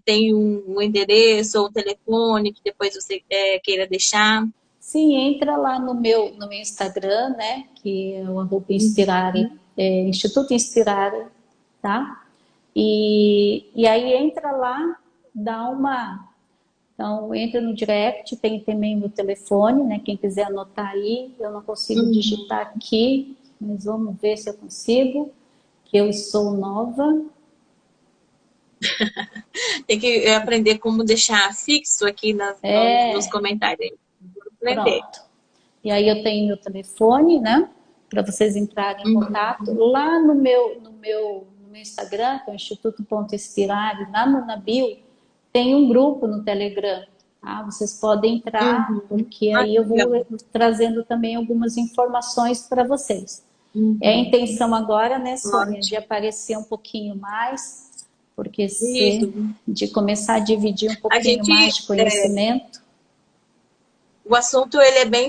tem um endereço ou um telefone que depois você queira deixar. Sim, entra lá no meu Instagram, né? Que é o @inspirare, Instituto Inspirare, tá? E aí entra lá, dá uma. Então, entra no direct, tem também meu telefone, né? Quem quiser anotar aí, eu não consigo Uhum. digitar aqui, mas vamos ver se eu consigo, que eu sou nova. Tem que aprender como deixar fixo aqui nos É, comentários. Vou aprender. pronto. E aí eu tenho meu telefone, né? Para vocês entrarem em contato. Uhum. Lá no meu Instagram, que é o Instituto.inspirare, lá na bio, tem um grupo no Telegram. Tá? Vocês podem entrar, Uhum. porque Ah, aí eu legal. vou trazendo também algumas informações para vocês. É a Uhum. intenção agora, né, Sônia, de Ótimo. aparecer um pouquinho mais, porque Isso. de começar a dividir um A pouquinho mais gente, de conhecimento. o assunto ele é bem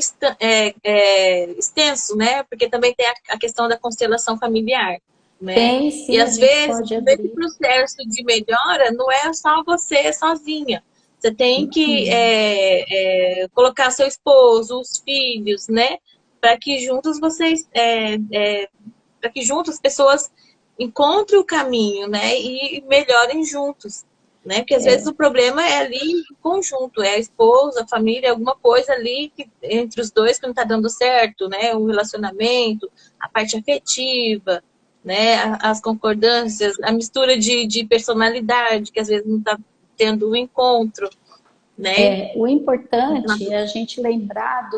extenso, né? Porque também tem a questão da constelação familiar, né? Tem E sim, a às gente vezes, pode nesse abrir. processo de melhora, não é só você sozinha. Você tem que colocar seu esposo, os filhos, né? Para que juntos para que juntos as pessoas encontrem o caminho, né? E melhorem juntos, né? Porque às vezes o problema é ali em conjunto, é a esposa, a família, alguma coisa ali entre os dois que não está dando certo, né? O relacionamento, a parte afetiva, né? As concordâncias, a mistura de personalidade, que às vezes não está tendo um encontro, né? O importante é a gente lembrar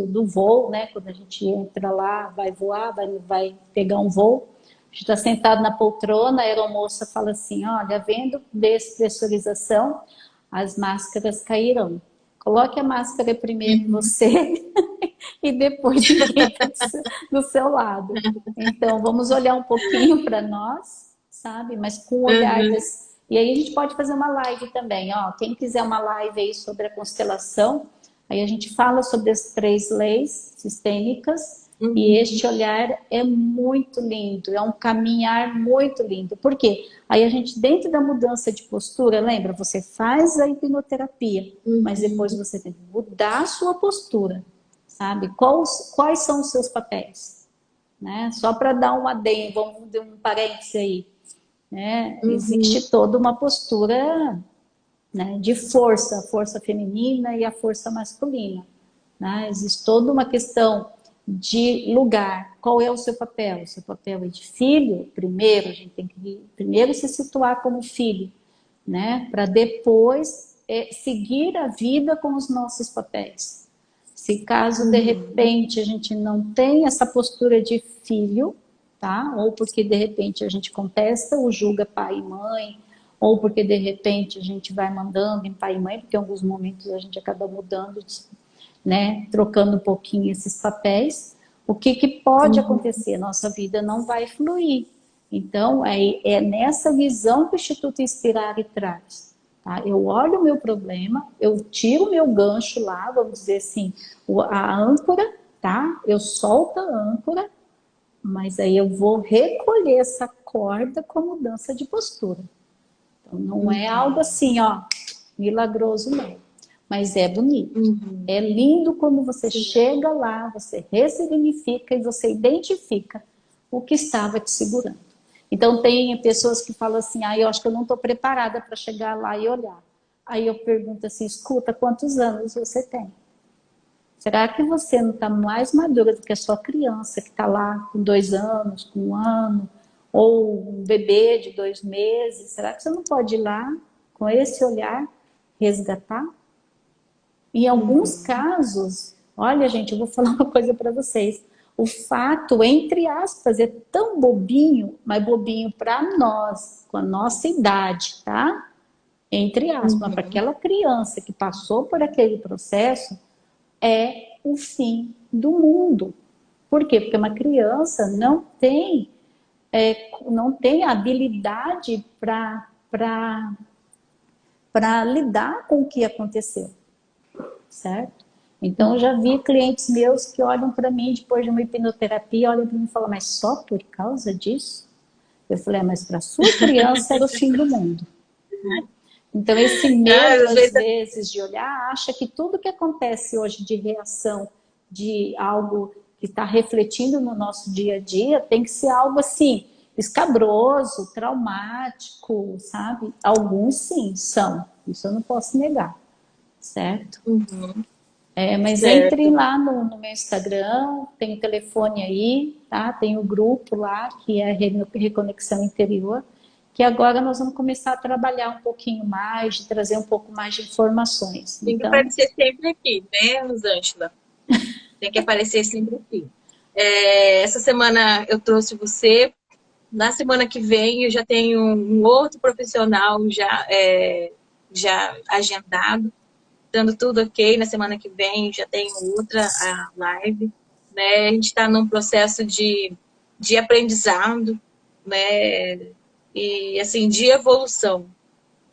do voo, né? Quando a gente entra lá, vai voar, vai pegar um voo, a gente está sentado na poltrona, a aeromoça fala assim, olha, havendo despressurização, as máscaras cairão. Coloque a máscara primeiro em Uhum. você e depois em quem está do seu lado. Então, vamos olhar um pouquinho para nós, sabe? Mas com o olhar Uhum. E aí a gente pode fazer uma live também, ó. Quem quiser uma live aí sobre a constelação, Aí a gente fala sobre as 3 leis sistêmicas e Uhum. este olhar é muito lindo, é um caminhar muito lindo. Por quê? Aí a gente, dentro da mudança de postura, lembra? Você faz a hipnoterapia, mas depois Uhum. você tem que mudar a sua postura, sabe? Quais são os seus papéis? Né? Só para dar um adendo, vamos dar um parêntese aí. Né? Uhum. Existe toda uma postura, né, de força, a força feminina e a força masculina. Né? Existe toda uma questão de lugar. Qual é o seu papel? O seu papel é de filho? Primeiro, a gente tem que primeiro se situar como filho, né? Para depois seguir a vida com os nossos papéis. Se caso de Uhum. repente a gente não tem essa postura de filho, tá? Ou porque de repente a gente contesta ou julga pai e mãe, ou porque de repente a gente vai mandando em pai e mãe, porque em alguns momentos a gente acaba mudando, né? Trocando um pouquinho esses papéis. O que, que pode Uhum. acontecer? Nossa vida não vai fluir. Então, é nessa visão que o Instituto Inspirar traz. Tá? Eu olho o meu problema, eu tiro o meu gancho lá, vamos dizer assim, a âncora, tá? Eu solto a âncora, mas aí eu vou recolher essa corda com a mudança de postura. Então, não é algo Uhum. assim, ó, milagroso, não. Mas é bonito. Uhum. É lindo quando você Sim. chega lá, você ressignifica e você identifica o que estava te segurando. Então, tem pessoas que falam assim, ah, eu acho que eu não estou preparada para chegar lá e olhar. Aí eu pergunto assim, escuta, quantos anos você tem? Será que você não está mais madura do que a sua criança que está lá com 2 anos, com 1 ano, ou um bebê de 2 meses? Será que você não pode ir lá com esse olhar resgatar? Em alguns Uhum. casos, olha, gente, eu vou falar uma coisa para vocês. O fato, entre aspas, é tão bobinho, mas bobinho para nós, com a nossa idade, tá? Entre aspas, mas para Uhum. aquela criança que passou por aquele processo, é o fim do mundo. Por quê? Porque uma criança não tem habilidade para lidar com o que aconteceu, certo? Então, eu já vi clientes meus que olham para mim depois de uma hipnoterapia, olham para mim e falam, mas só por causa disso? Eu falei, mas para sua criança era o fim do mundo. Né? Então, esse Ah, medo, às às vezes. vezes, de olhar, acha que tudo que acontece hoje de reação, de algo que está refletindo no nosso dia a dia, tem que ser algo assim, escabroso, traumático, sabe? Alguns sim são, isso eu não posso negar, certo? Uhum. Mas entrem Certo. lá no meu Instagram, tem o telefone aí, tá? Tem o grupo lá, que é Reconexão Interior, que agora nós vamos começar a trabalhar um pouquinho mais, de trazer um pouco mais de informações. Tem que Então, aparecer sempre aqui, né, Rosângela? Tem que aparecer sempre aqui. Essa semana eu trouxe você. Na semana que vem eu já tenho um outro profissional já agendado, dando tudo ok. Na semana que vem já tenho outra live. Né? A gente está num processo de aprendizado, né? E assim, de evolução,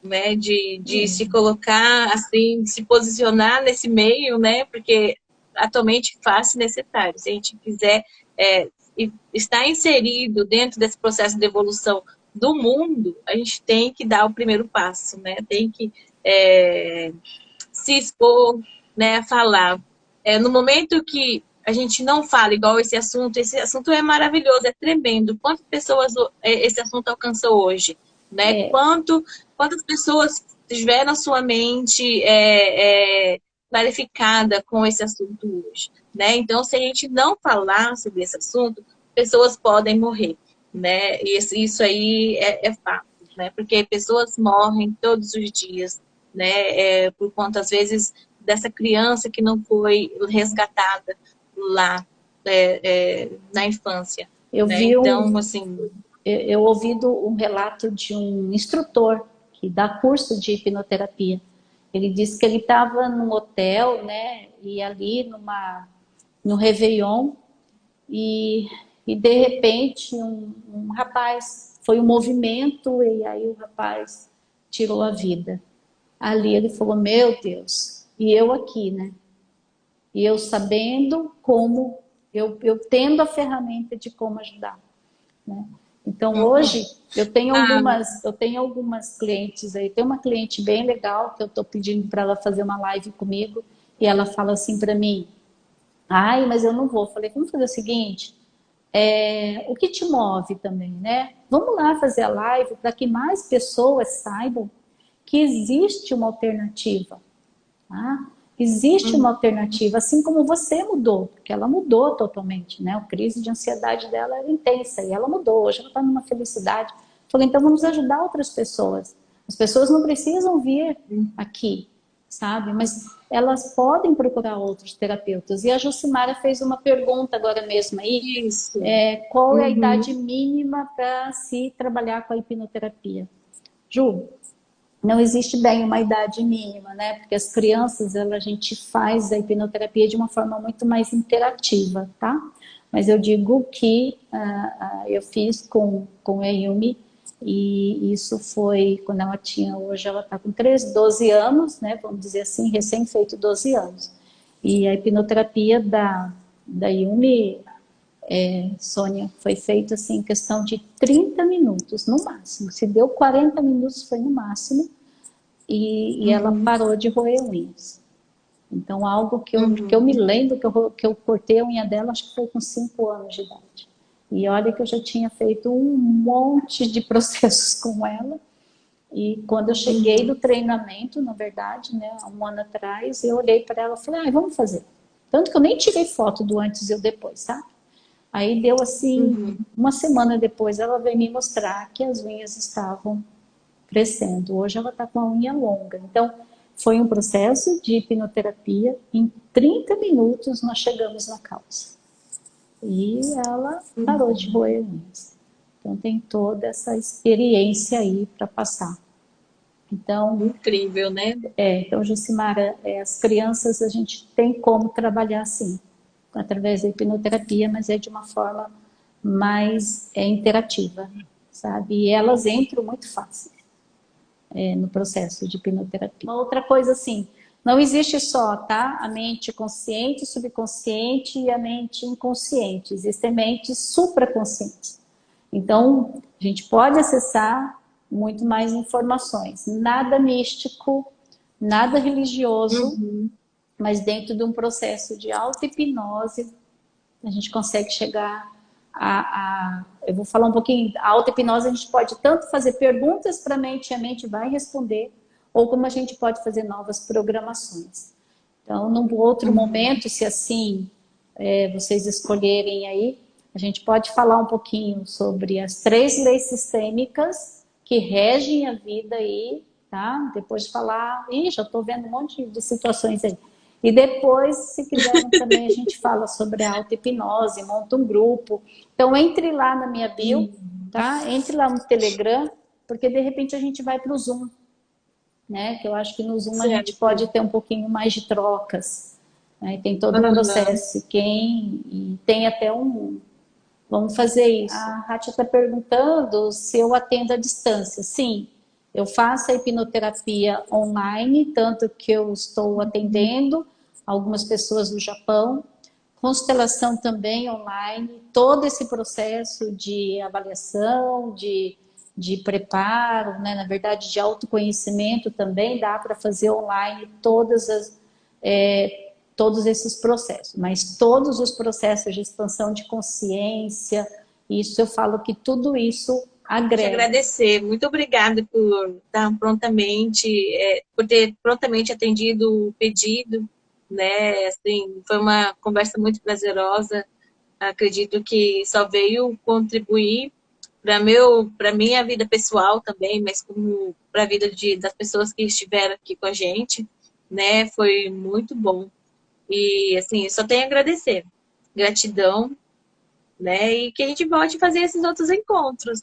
né? De se colocar assim, se posicionar nesse meio, né? Porque atualmente faz necessário. Se a gente quiser estar inserido dentro desse processo de evolução do mundo, a gente tem que dar o primeiro passo, né? Tem que se expor, né? Falar. No momento que a gente não fala igual esse assunto é maravilhoso, é tremendo. Quantas pessoas esse assunto alcançou hoje? Né? é, Quantas pessoas tiveram a sua mente clarificada com esse assunto hoje? Né? Então, se a gente não falar sobre esse assunto, pessoas podem morrer. Né? E isso aí é fato. Né? Porque pessoas morrem todos os dias, né? Por conta, às vezes, dessa criança que não foi resgatada lá na infância. eu Né? vi Então, assim, eu ouvi um relato de um instrutor que dá curso de hipnoterapia. Ele disse que ele estava num hotel, né, e ali no Réveillon, e, e de repente um rapaz, foi um movimento, e aí o rapaz tirou a vida. Ali ele falou, meu Deus, e eu aqui, né? E eu sabendo como, eu tendo a ferramenta de como ajudar, né? Então hoje Ah, eu tenho algumas clientes aí. Tem uma cliente bem legal que eu estou pedindo para ela fazer uma live comigo e ela fala assim para mim: ai, mas eu não vou. Eu falei, vamos fazer o seguinte, o que te move também, né? Vamos lá fazer a live para que mais pessoas saibam que existe uma alternativa, tá? Existe uma alternativa, assim como você mudou, porque ela mudou totalmente, né? A crise de ansiedade dela era intensa e ela mudou. Hoje ela está numa felicidade. Falei, então vamos ajudar outras pessoas. As pessoas não precisam vir aqui, sabe? Mas elas podem procurar outros terapeutas. E a Jucimara fez uma pergunta agora mesmo aí, isso. qual é a idade Uhum. mínima para se trabalhar com a hipnoterapia? Ju, não existe bem uma idade mínima, né? Porque as crianças, a gente faz a hipnoterapia de uma forma muito mais interativa, tá? Mas eu digo que eu fiz com a Yumi e isso foi quando ela tinha, hoje ela está com 13, 12 anos, né? Vamos dizer assim, recém-feito 12 anos. E a hipnoterapia da Yumi, Sônia, foi feita assim em questão de 30 minutos no máximo. Se deu 40 minutos foi no máximo e ela Uhum. parou de roer unhas. Então, algo que eu me Uhum. lembro que eu cortei a unha dela, acho que foi com 5 anos de idade. E olha que eu já tinha feito um monte de processos com ela. E quando eu cheguei do Uhum. treinamento, na verdade, né, há um ano atrás, eu olhei para ela e falei, vamos fazer. Tanto que eu nem tirei foto do antes e o depois, sabe? Aí deu assim, Uhum. uma semana depois, ela veio me mostrar que as unhas estavam crescendo. Hoje ela está com a unha longa. Então, foi um processo de hipnoterapia. Em 30 minutos nós chegamos na causa. E ela parou de Uhum. roer unhas. Então, tem toda essa experiência aí para passar. Então, Incrível, né? então, Jucimara, as crianças a gente tem como trabalhar assim, através da hipnoterapia, mas é de uma forma mais interativa, sabe? E elas entram muito fácil no processo de hipnoterapia. Uma outra coisa assim, não existe só, tá? A mente consciente, subconsciente e a mente inconsciente. Existem mentes supraconscientes. Então, a gente pode acessar muito mais informações. Nada místico, nada religioso, Uhum. mas dentro de um processo de auto-hipnose, a gente consegue chegar eu vou falar um pouquinho, a auto-hipnose a gente pode tanto fazer perguntas para a mente e a mente vai responder, ou como a gente pode fazer novas programações. Então, num outro Uhum. momento, se assim vocês escolherem aí, a gente pode falar um pouquinho sobre as 3 leis sistêmicas que regem a vida aí, tá? Depois de falar, já estou vendo um monte de situações aí. E depois, se quiserem também, a gente fala sobre a auto-hipnose, monta um grupo. Então, entre lá na minha bio, tá? Entre lá no Telegram, porque de repente a gente vai para o Zoom, né? Que eu acho que no Zoom a gente Certo. pode ter um pouquinho mais de trocas, né? Tem todo o Aham. processo. E tem até um. Vamos fazer isso. A Rátia está perguntando se eu atendo à distância. Sim, eu faço a hipnoterapia online, tanto que eu estou atendendo algumas pessoas do Japão, constelação também online, todo esse processo de avaliação, de preparo, né? Na verdade, de autoconhecimento também dá para fazer online todos esses processos, mas todos os processos de expansão de consciência, isso eu falo que tudo isso Te agrega. agradecer. Muito obrigada por estar prontamente, por ter prontamente atendido o pedido, né? Assim, foi uma conversa muito prazerosa. Acredito que só veio contribuir para minha vida pessoal também, mas como para a vida das pessoas que estiveram aqui com a gente, né? Foi muito bom. E assim, só tenho a agradecer. Gratidão, né? E que a gente volte a fazer esses outros encontros.